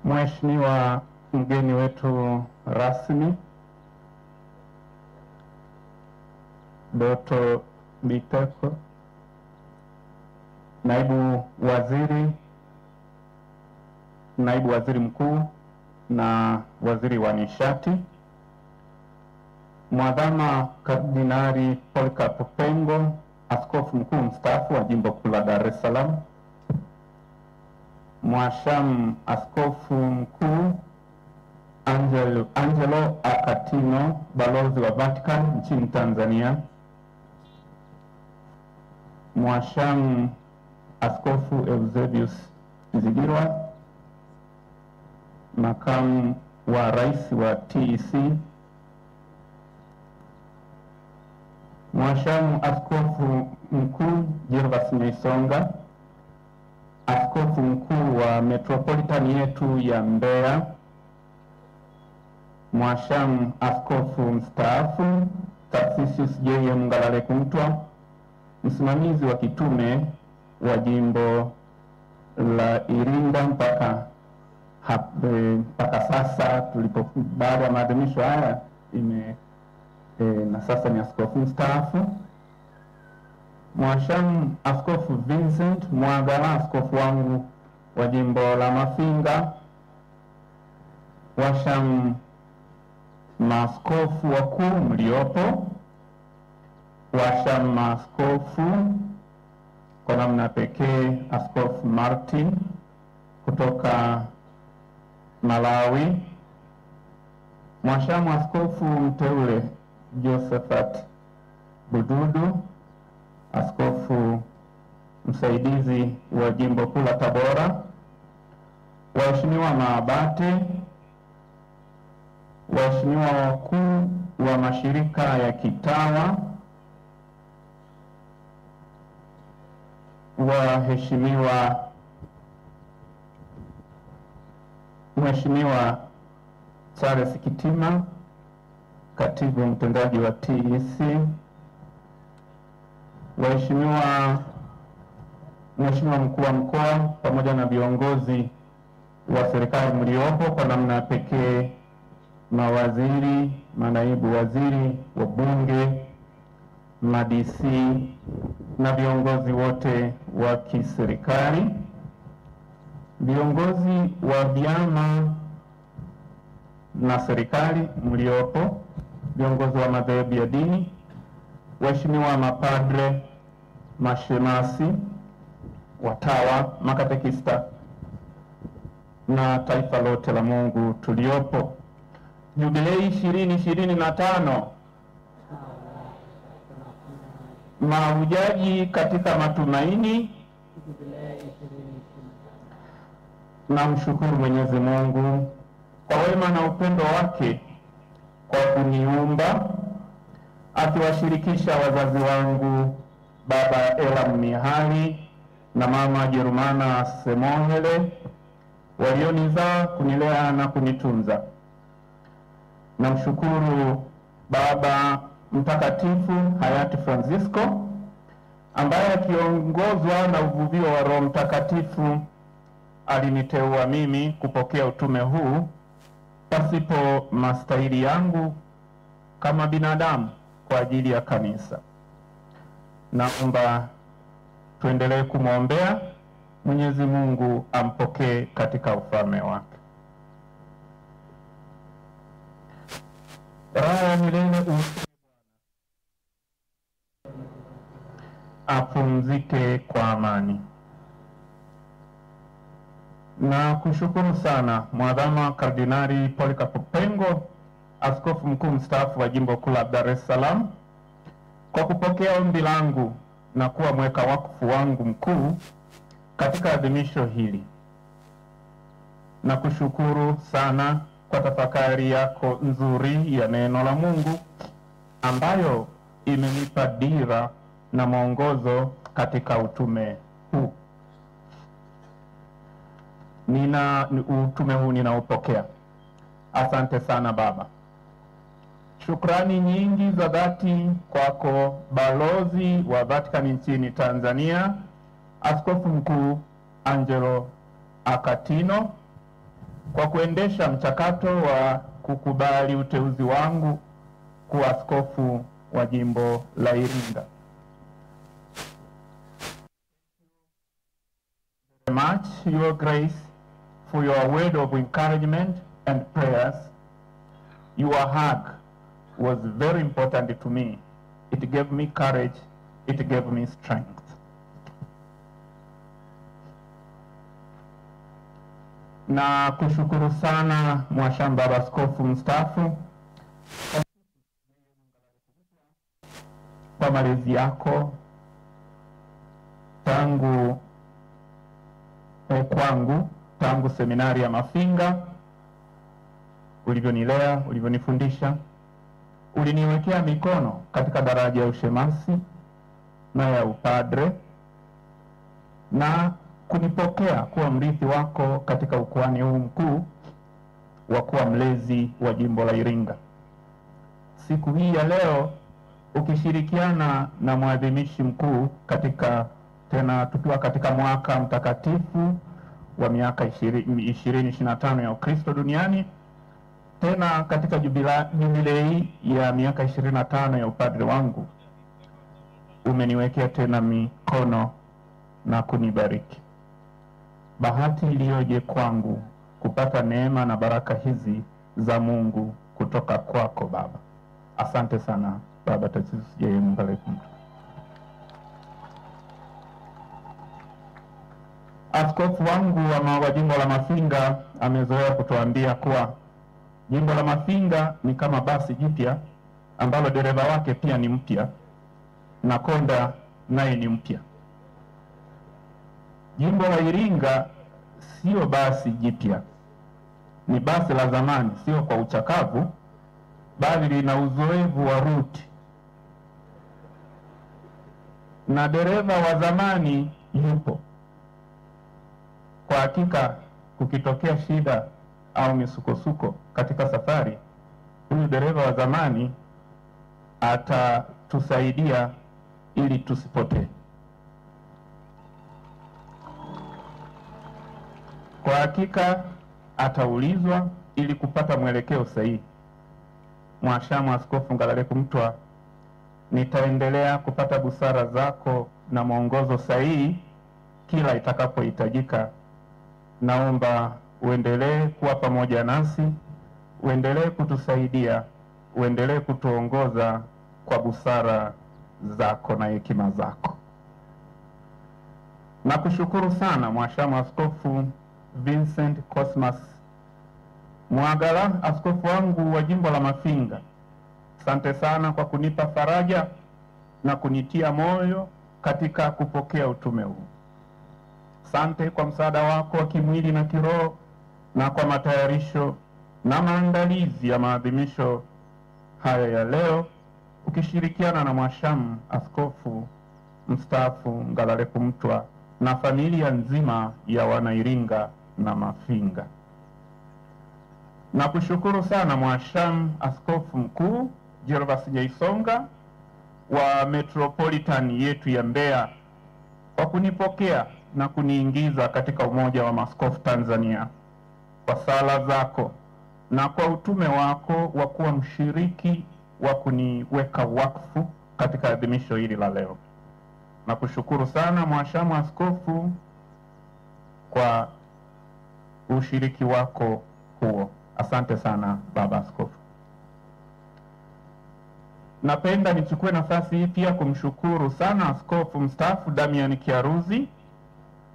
Mheshimiwa mgeni wetu rasmi Dr. Biteko, naibu waziri mkuu na waziri wa nishati, Mwadhama Kardinali Polycarp Pengo, askofu mkuu mstaafu wa jimbo kuu la Dar es Salaam, Mwashamu askofu mkuu Angelo Akatino, balozi wa Vatican nchini Tanzania, Mwashamu askofu Eusebius Zigirwa, makamu wa rais wa TEC, Mwashamu askofu mkuu Gervas Nyaisonga, askofu mkuu wa metropolitan yetu ya Mbeya, Mwashamu askofu mstaafu Tarsisius J.M. Ngalale Kumtwa, msimamizi wa kitume wa jimbo la Iringa mpaka sasa tulipo baada ya maadhimisho haya na sasa ni askofu mstaafu, Mwashamu askofu Vincent Mwagala, askofu wangu wa jimbo la Mafinga, washamu maaskofu wakuu mliopo, washamu maaskofu kwa namna pekee askofu Martin kutoka Malawi, mwashamu askofu mteule Josephat Bududu, askofu msaidizi wa jimbo kuu la Tabora, waheshimiwa maabate, waheshimiwa wakuu wa mashirika ya kitawa, Mheshimiwa Charles Kitima, katibu mtendaji wa TEC, Mheshimiwa mkuu wa mkoa pamoja na viongozi wa serikali mliopo, kwa namna pekee mawaziri, manaibu waziri, wabunge, ma-DC na viongozi wote wa kiserikali, viongozi wa vyama na serikali mliopo, viongozi wa madhehebu ya dini, waheshimiwa mapadre, mashemasi, watawa, makatekista na taifa lote la Mungu tuliopo. Jubilei 2025, mahujaji katika matumaini. Namshukuru Mwenyezi Mungu kwa wema na upendo wake kwa kuniumba, akiwashirikisha wazazi wangu Baba Elam Mihali na Mama Jerumana Semohele walionizaa, kunilea na kunitunza. Namshukuru Baba Mtakatifu hayati Francisco, ambaye akiongozwa na uvuvio wa Roho Mtakatifu aliniteua mimi kupokea utume huu pasipo mastahili yangu kama binadamu kwa ajili ya kanisa. Naomba tuendelee kumwombea Mwenyezi Mungu ampokee katika ufalme wake. Raha milele apumzike kwa amani. Na kushukuru sana Mwadhama Kardinali Polycarp Pengo, askofu mkuu mstaafu wa jimbo kuu la Dar es Salaam, kwa kupokea ombi langu na kuwa mweka wakfu wangu mkuu katika adhimisho hili. Na kushukuru sana kwa tafakari yako nzuri ya neno la Mungu ambayo imenipa dira na mwongozo katika utume huu. Utume huu ninaupokea. Asante sana Baba. Shukrani nyingi za dhati kwako balozi wa Vatican nchini Tanzania, Askofu Mkuu Angelo Akatino, kwa kuendesha mchakato wa kukubali uteuzi wangu kuwa askofu wa jimbo la Iringa. Much, Your Grace, for your word of encouragement and prayers. Your hug was very important to me. It gave me courage. It gave me strength. Na kushukuru sana Mwashamu Baba Askofu mstaafu kwa malezi yako tangu kwangu, tangu seminari ya Mafinga, ulivyonilea, ulivyonifundisha, uliniwekea mikono katika daraja ya ushemasi na ya upadre, na kunipokea kuwa mrithi wako katika ukuhani huu mkuu wa kuwa mlezi wa jimbo la Iringa. Siku hii ya leo ukishirikiana na mwadhimishi mkuu tukiwa katika mwaka mtakatifu wa miaka 2025 ya Ukristo duniani, tena katika jubilei ya miaka 25 ya upadre wangu, umeniwekea tena mikono na kunibariki. Bahati iliyoje kwangu kupata neema na baraka hizi za Mungu kutoka kwako Baba. Asante sana Baba Tacitus J.M. Ngalekumtwa. Askofu wangu wa jimbo la Mafinga amezoea kutuambia kuwa jimbo la Mafinga ni kama basi jipya ambalo dereva wake pia ni mpya na konda naye ni mpya. Jimbo la Iringa sio basi jipya, ni basi la zamani, sio kwa uchakavu, bali lina uzoefu wa ruti, na dereva wa zamani yupo. Kwa hakika kukitokea shida au misukosuko katika safari, huyu dereva wa zamani atatusaidia ili tusipotee. Kwa hakika ataulizwa ili kupata mwelekeo sahihi. Mwashamu Askofu Ngalekumtwa, nitaendelea kupata busara zako na mwongozo sahihi kila itakapohitajika. Naomba uendelee kuwa pamoja nasi, uendelee kutusaidia, uendelee kutuongoza kwa busara zako na hekima zako. Na kushukuru sana Mwashamu Askofu Vincent Cosmas Mwagala, askofu wangu wa jimbo la Mafinga. Asante sana kwa kunipa faraja na kunitia moyo katika kupokea utume huu. Asante kwa msaada wako wa kimwili na kiroho na kwa matayarisho na maandalizi ya maadhimisho haya ya leo, ukishirikiana na Mwashamu Askofu mstaafu Ngalekumtwa na familia nzima ya Wanairinga na Mafinga. Na kushukuru sana Mwashamu Askofu Mkuu Gervas Nyaisonga wa Metropolitan yetu ya Mbeya kwa kunipokea na kuniingiza katika Umoja wa Maaskofu Tanzania, kwa sala zako na kwa utume wako wa kuwa mshiriki wa kuniweka wakfu katika adhimisho hili la leo. Na kushukuru sana Mwashamu Askofu kwa ushiriki wako huo. Asante sana Baba Askofu. Napenda nichukue nafasi hii pia kumshukuru sana Askofu mstaafu Damian Kiaruzi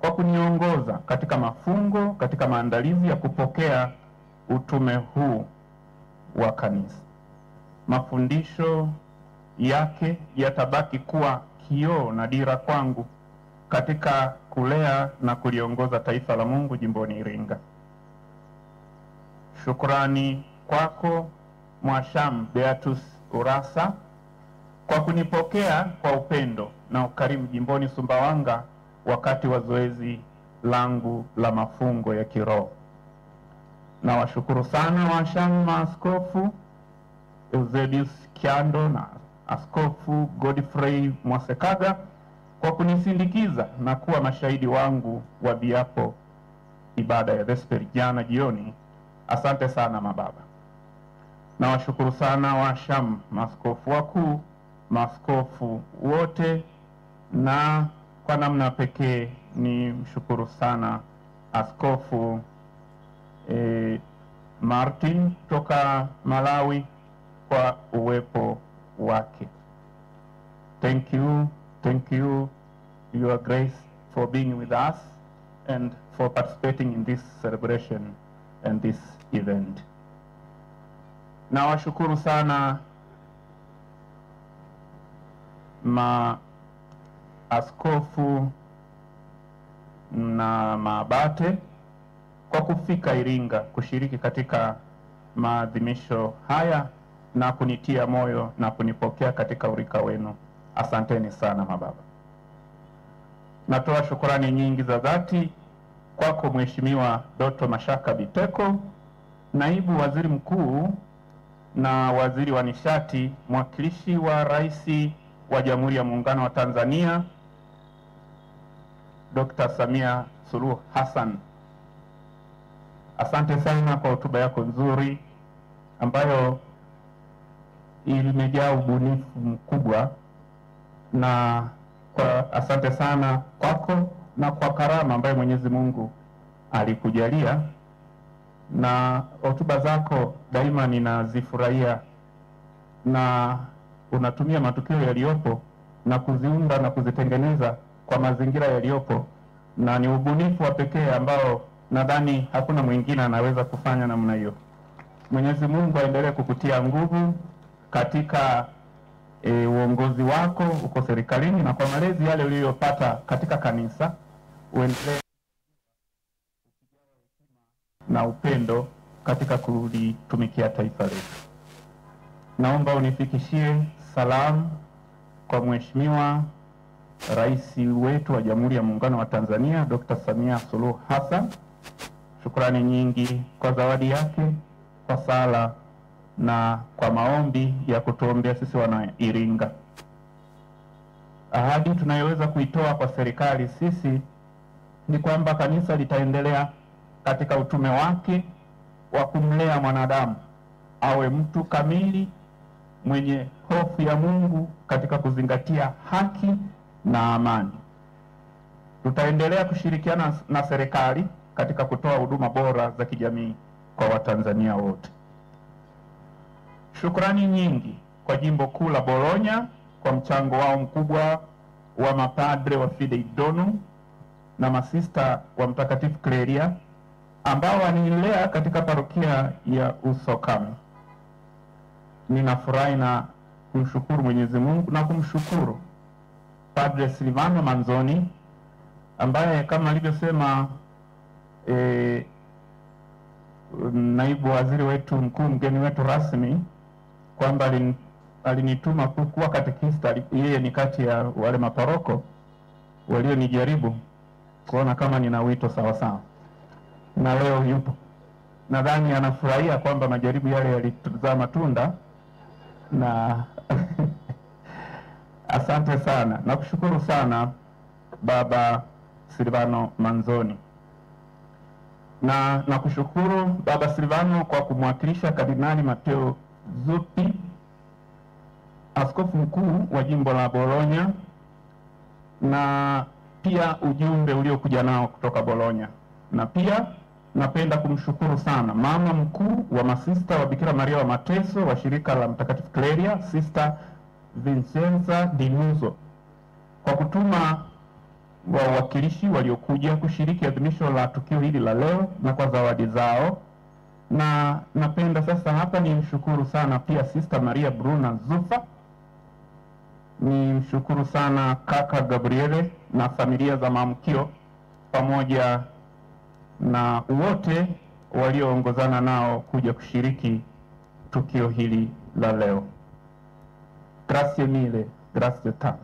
kwa kuniongoza katika mafungo, katika maandalizi ya kupokea utume huu wa kanisa. Mafundisho yake yatabaki kuwa kioo na dira kwangu katika kulea na kuliongoza taifa la Mungu jimboni Iringa. Shukrani kwako Mwashamu Beatus Urassa kwa kunipokea kwa upendo na ukarimu jimboni Sumbawanga wakati wa zoezi langu la mafungo ya kiroho. Na washukuru sana Mwashamu Maaskofu Eusebius Kiando na Askofu Godfrey Mwasekaga kwa kunisindikiza na kuwa mashahidi wangu wa viapo ibada ya Vesperi jana jioni Asante sana mababa. Nawashukuru sana washam, maaskofu wakuu, maaskofu wote, na kwa namna pekee ni mshukuru sana Askofu Martin toka Malawi kwa uwepo wake. Thank you, Your Grace, for being with us and for participating in this celebration and this event. Nawashukuru sana maaskofu na maabate kwa kufika Iringa kushiriki katika maadhimisho haya na kunitia moyo na kunipokea katika urika wenu. Asanteni sana mababa. Natoa shukrani nyingi za dhati kwako Mheshimiwa Doto Mashaka Biteko, Naibu Waziri Mkuu na Waziri wa Nishati, mwakilishi wa Rais wa Jamhuri ya Muungano wa Tanzania Dr. Samia Suluhu Hassan. Asante sana kwa hotuba yako nzuri ambayo ilimejaa ubunifu mkubwa, na asante sana kwako na kwa karama ambayo Mwenyezi Mungu alikujalia, na hotuba zako daima ninazifurahia, na unatumia matukio yaliyopo na kuziunda na kuzitengeneza kwa mazingira yaliyopo, na ni ubunifu wa pekee ambao nadhani hakuna mwingine anaweza kufanya namna hiyo. Mwenyezi Mungu aendelee kukutia nguvu katika uongozi wako uko serikalini, na kwa malezi yale uliyopata katika kanisa uendelee na upendo katika kulitumikia taifa letu. Naomba unifikishie salamu kwa Mheshimiwa Rais wetu wa Jamhuri ya Muungano wa Tanzania Dr. Samia Suluhu Hassan. Shukrani nyingi kwa zawadi yake, kwa sala na kwa maombi ya kutuombea sisi wana Iringa. Ahadi tunayoweza kuitoa kwa serikali sisi ni kwamba kanisa litaendelea katika utume wake wa kumlea mwanadamu awe mtu kamili mwenye hofu ya Mungu katika kuzingatia haki na amani. Tutaendelea kushirikiana na serikali katika kutoa huduma bora za kijamii kwa Watanzania wote. Shukrani nyingi kwa Jimbo Kuu la Bologna kwa mchango wao mkubwa wa mapadre wa Fidei Donum na masista wa Mtakatifu Cleria ambao wanilea katika parokia ya Usokami. Ninafurahi na kumshukuru Mwenyezi Mungu na kumshukuru Padre Silvano Manzoni ambaye kama alivyosema naibu waziri wetu mkuu, mgeni wetu rasmi, kwamba alinituma kuwa katekista. Yeye ni kati ya wale maparoko walionijaribu kuona kama nina wito sawa sawa, na leo yupo. Nadhani anafurahia kwamba majaribu yale yalizaa matunda, na asante sana. Nakushukuru sana Baba Silvano Manzoni, na nakushukuru Baba Silvano kwa kumwakilisha Kardinali Matteo Zuppi, askofu mkuu wa Jimbo la Bologna, na pia ujumbe uliokuja nao kutoka Bologna. Na pia napenda kumshukuru sana mama mkuu wa masista wa Bikira Maria wa Mateso wa shirika la Mtakatifu Cleria, Sister Vincenza Di Nuzzo, kwa kutuma wawakilishi waliokuja kushiriki adhimisho la tukio hili la leo na kwa zawadi zao. Na napenda sasa hapa ni mshukuru sana pia Sister Maria Bruna Zufa, ni mshukuru sana kaka Gabriele na familia za Maamkio pamoja na wote walioongozana nao kuja kushiriki tukio hili la leo. Grazie mille, grazie tanto.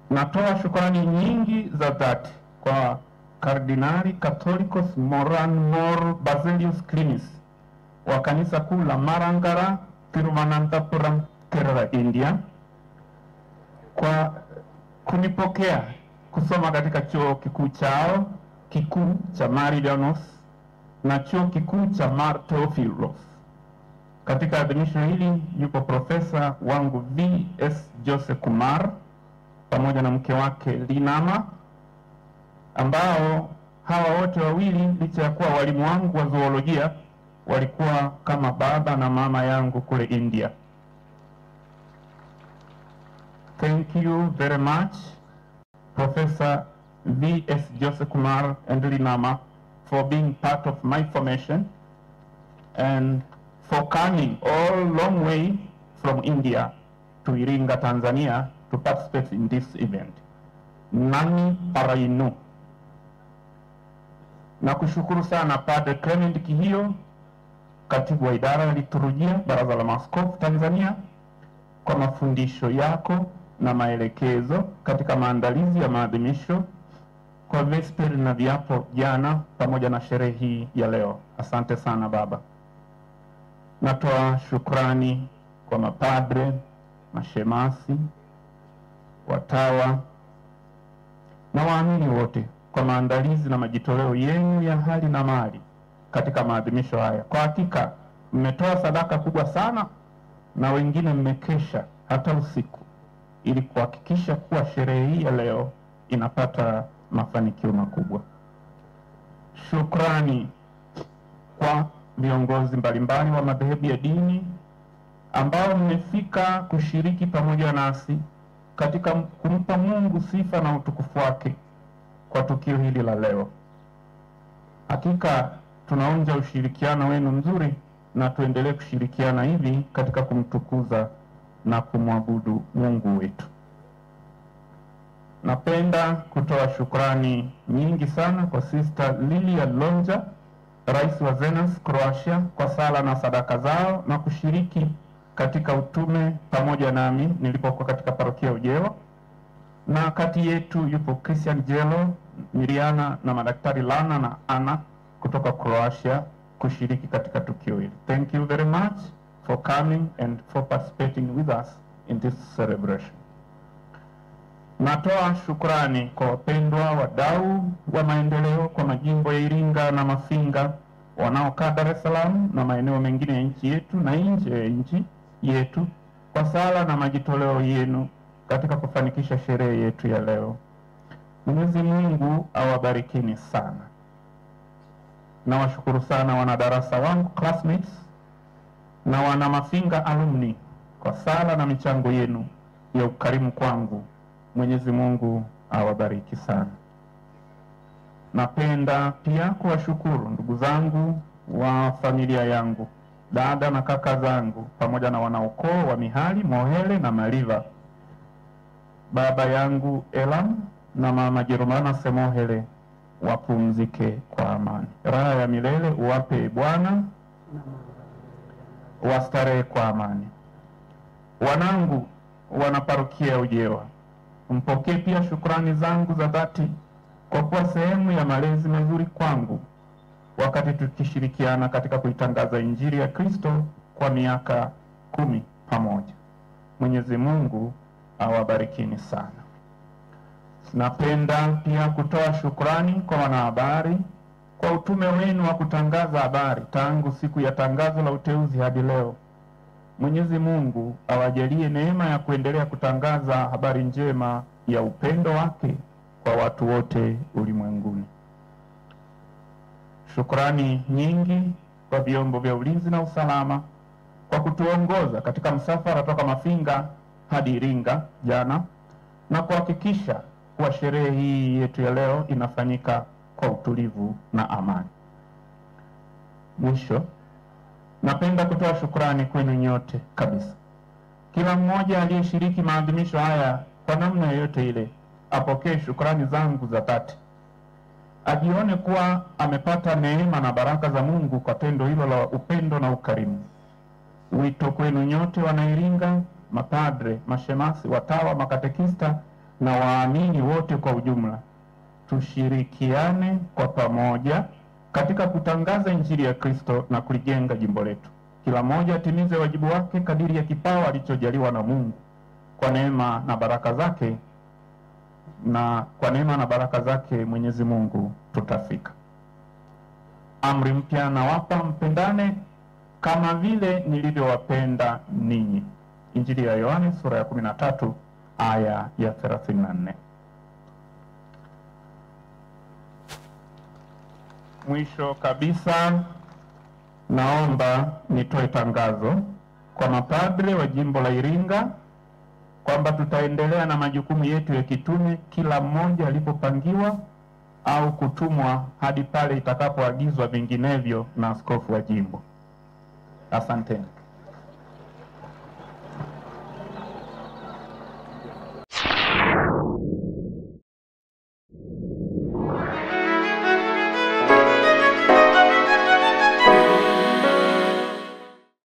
Natoa shukrani nyingi za dhati kwa Kardinali Catholicos Moran Mor Basilius Klinis wa kanisa kuu la Marangara, Thiruvananthapuram, Kerala, India, kwa kunipokea kusoma katika chuo kikuu chao kikuu cha Marianos na Chuo Kikuu cha Mar Theophilos. Katika adhimisho hili yupo profesa wangu V.S. Jose Kumar pamoja na mke wake Linama, ambao hawa wote wawili licha ya kuwa walimu wangu wa zoolojia walikuwa kama baba na mama yangu kule India. Thank you very much, Professor V.S. Jose Kumar and Linama, for being part of my formation and for coming all long way from India to Iringa, Tanzania to participate in this event. Nani Parainu. Na kushukuru sana Padre Clement Kihio, katibu wa idara ya liturujia Baraza la Maaskofu Tanzania, kwa mafundisho yako na maelekezo katika maandalizi ya maadhimisho kwa vesperi na viapo jana pamoja na sherehe hii ya leo. Asante sana baba. Natoa shukrani kwa mapadre, mashemasi, watawa na waamini wote kwa maandalizi na majitoleo yenu ya hali na mali katika maadhimisho haya. Kwa hakika mmetoa sadaka kubwa sana na wengine mmekesha hata usiku ili kuhakikisha kuwa sherehe hii ya leo inapata mafanikio makubwa. Shukrani kwa viongozi mbalimbali wa madhehebu ya dini ambao mmefika kushiriki pamoja nasi katika kumpa Mungu sifa na utukufu wake kwa tukio hili la leo. Hakika tunaonja ushirikiano wenu mzuri na tuendelee kushirikiana hivi katika kumtukuza na kumwabudu Mungu wetu. Napenda kutoa shukrani nyingi sana kwa Sister Lilia Lonja, Rais wa Zenas Croatia, kwa sala na sadaka zao na kushiriki katika utume pamoja nami nilipokuwa katika parokia Ujewa. Na kati yetu yupo Christian Jelo, Miriana na madaktari Lana na Ana kutoka Croatia kushiriki katika tukio hili. Thank you very much for coming and for participating with us in this celebration. Natoa shukrani kwa wapendwa wadau wa maendeleo kwa majimbo ya Iringa na Mafinga wanaokaa Dar es Salaam na maeneo mengine ya nchi yetu na nje ya nchi yetu kwa sala na majitoleo yenu katika kufanikisha sherehe yetu ya leo. Mwenyezi Mungu awabarikini sana. Na washukuru sana wanadarasa wangu, classmates, na wana Mafinga alumni kwa sala na michango yenu ya ukarimu kwangu. Mwenyezi Mungu awabariki sana. Napenda pia kuwashukuru ndugu zangu wa familia yangu, dada na kaka zangu, pamoja na wanaukoo wa Mihali, Mohele na Maliva. Baba yangu Elam na mama Jerumana Semohele wapumzike kwa amani. Raha ya milele uwape Bwana, wastarehe kwa amani. Wanangu wanaparokia Ujewa, mpokee pia shukrani zangu za dhati kwa kuwa sehemu ya malezi mazuri kwangu wakati tukishirikiana katika kuitangaza Injili ya Kristo kwa miaka 10 pamoja. Mwenyezi Mungu awabarikini sana. Napenda pia kutoa shukrani kwa wanahabari kwa utume wenu wa kutangaza habari tangu siku ya tangazo la uteuzi hadi leo. Mwenyezi Mungu awajalie neema ya kuendelea kutangaza habari njema ya upendo wake kwa watu wote ulimwenguni. Shukrani nyingi kwa vyombo vya ulinzi na usalama kwa kutuongoza katika msafara toka Mafinga hadi Iringa jana na kuhakikisha kuwa sherehe hii yetu ya leo inafanyika kwa utulivu na amani. Mwisho, napenda kutoa shukrani kwenu nyote kabisa. Kila mmoja aliyeshiriki maadhimisho haya kwa namna yoyote ile apokee shukrani zangu za dhati. Ajione kuwa amepata neema na baraka za Mungu kwa tendo hilo la upendo na ukarimu. Wito kwenu nyote Wanairinga, mapadre, mashemasi, watawa, makatekista na waamini wote kwa ujumla, tushirikiane kwa pamoja katika kutangaza Injili ya Kristo na kulijenga jimbo letu. Kila mmoja atimize wajibu wake kadiri ya kipawa alichojaliwa na Mungu. Kwa neema na baraka zake Mwenyezi Mungu tutafika. amri mpya nawapa, mpendane kama vile nilivyowapenda ninyi. Injili ya Yohane sura ya 13 aya ya 34. Mwisho kabisa, naomba nitoe tangazo kwa mapadre wa jimbo la Iringa kwamba tutaendelea na majukumu yetu ya kitume, kila mmoja alipopangiwa au kutumwa hadi pale itakapoagizwa vinginevyo na askofu wa jimbo. Asanteni.